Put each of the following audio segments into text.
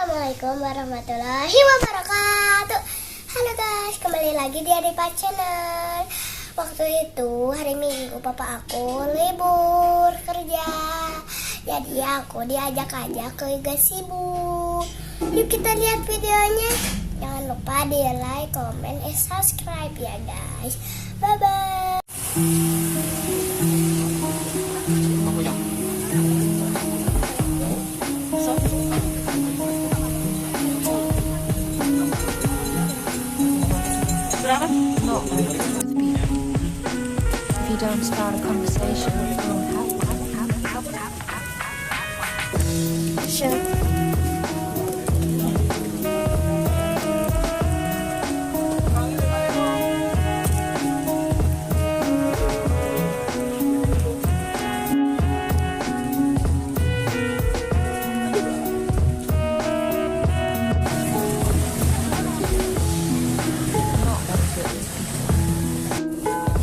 Assalamualaikum warahmatullahi wabarakatuh. Halo guys, kembali lagi di Adipa Channel. Waktu itu hari Minggu papa aku libur kerja, jadi aku diajak-ajak ke gazebo. Yuk kita lihat videonya. Jangan lupa di like, comment, and subscribe ya guys. Bye bye. Not very good with people. If you don't start a conversation, you won't have one. Sure.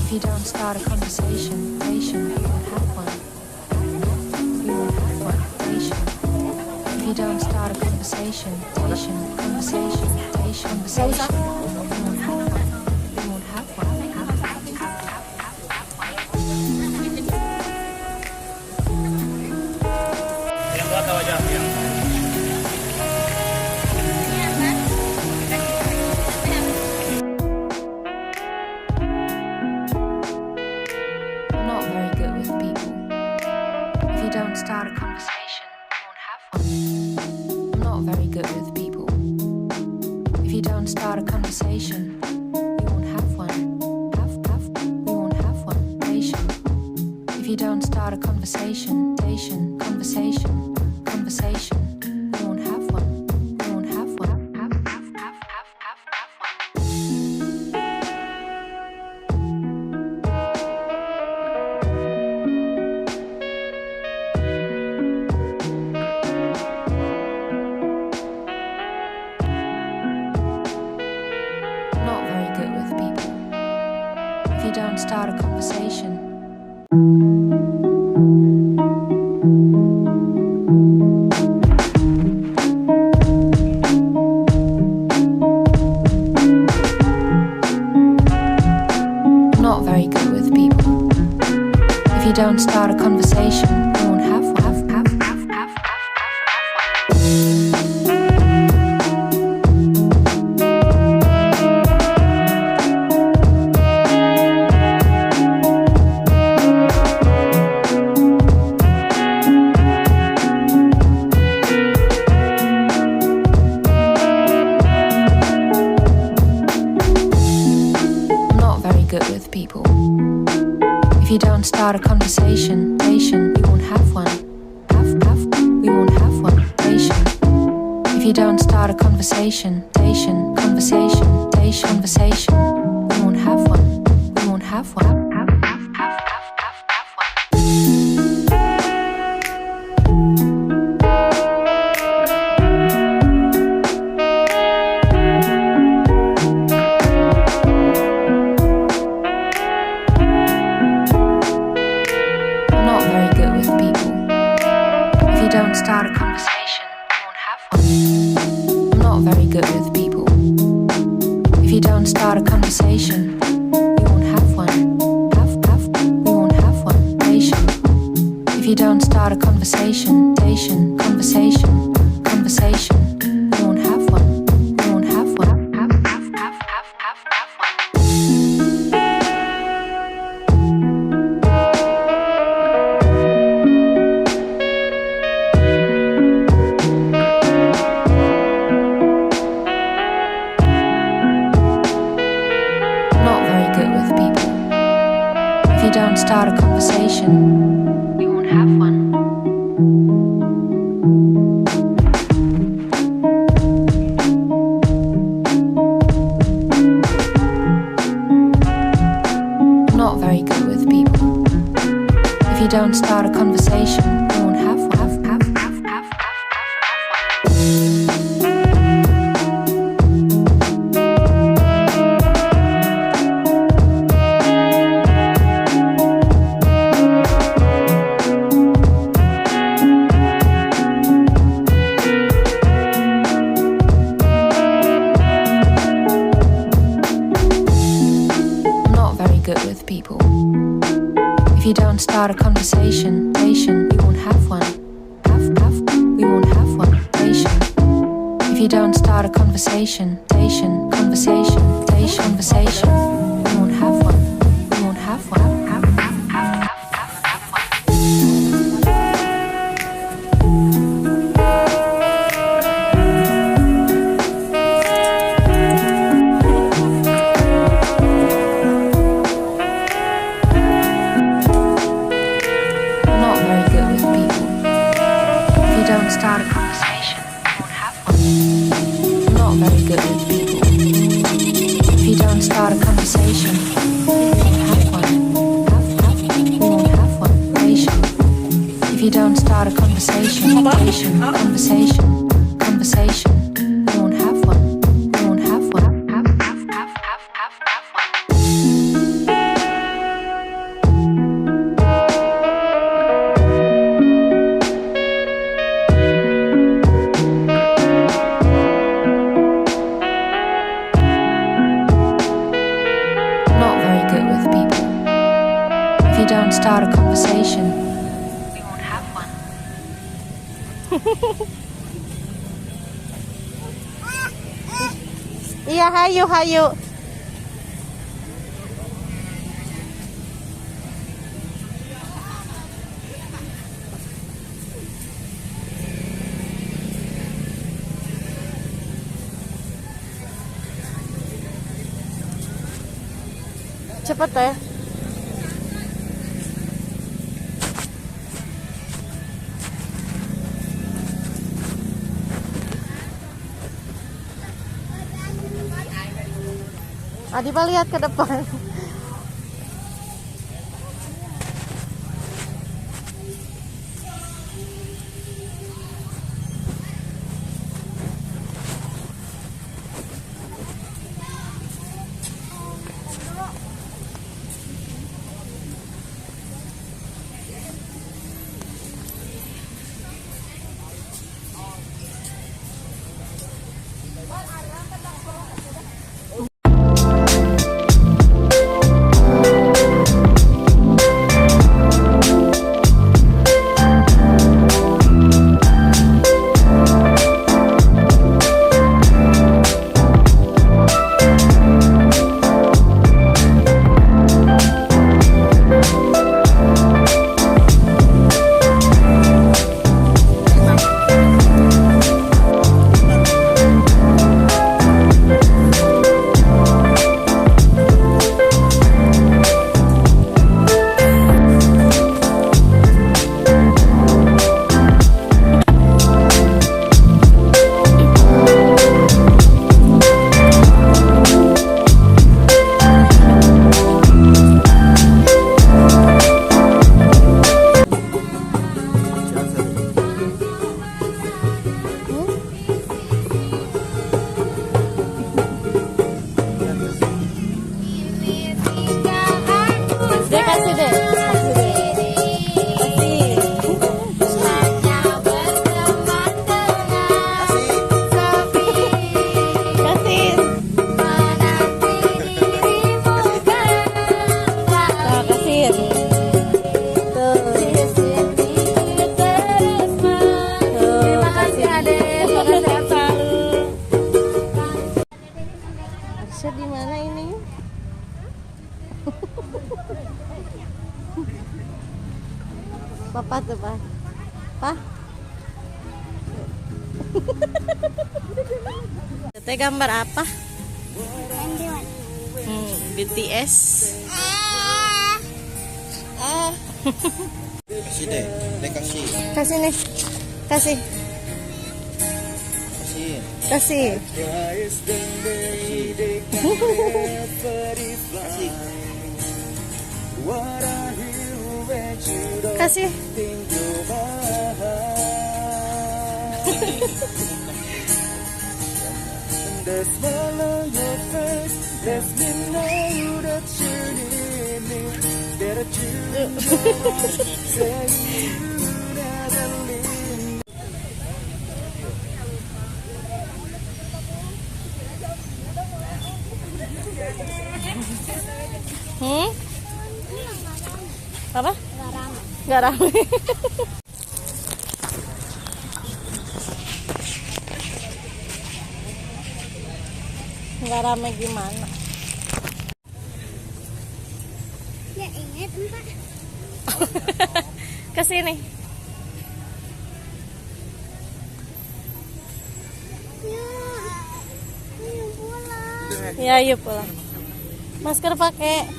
If you don't start a conversation, you won't have one. You won't have one. If you don't start a conversation, you won't have one. You won't have one. Yang belakang wajah yang I'm not very good with people. If you don't start a conversation, you won't have one. I'm not very good with people. If you don't start a conversation, you won't have one. We won't have one. If you don't start a conversation, you won't have one. You won't have one. Not very good with people. If you don't start a conversation, not very good with people. If you don't start a conversation, you won't have one. Not very good with people. If you don't start a conversation, you won't have one. We won't have one. If you don't start a conversation, you won't have one. We won't have one. Not very good with people. If you don't start a conversation, you won't have one. I'm not very good with people. If you don't start a conversation, you won't have one. We won't have one. If you don't start a conversation, you won't have one. We won't have one. Not very good with people. If you don't start a conversation, you won't have one. Not very good with people. If you don't start a conversation, you won't have one. good with people. If you don't start a conversation, we won't have one. We won't have one. If you don't start a conversation, conversation, we won't have one. We won't have one. Not very good with people. If you don't start a conversation, we won't have one. Not very good with people. If you don't start a conversation, we won't have one. We won't have one. If you don't start a conversation, conversation, we won't have one. We won't have one. Not very good with people. If you don't start a conversation, we won't have one. Iya, hayu. Cepet ya. Adipa lihat ke depan. Di mana ini? Papa tuh, Pak. Pak. Tete gambar apa? BTS. Kasih deh, kasih. Kasih nih. Kasih. Kasih. Kasih. Apa? Nggak ramai. Nggak rame. Nggak rame gimana? Ya ingat Mbak. Kesini. Ya, ayo pulang. Ya, yuk pulang. Masker pakai.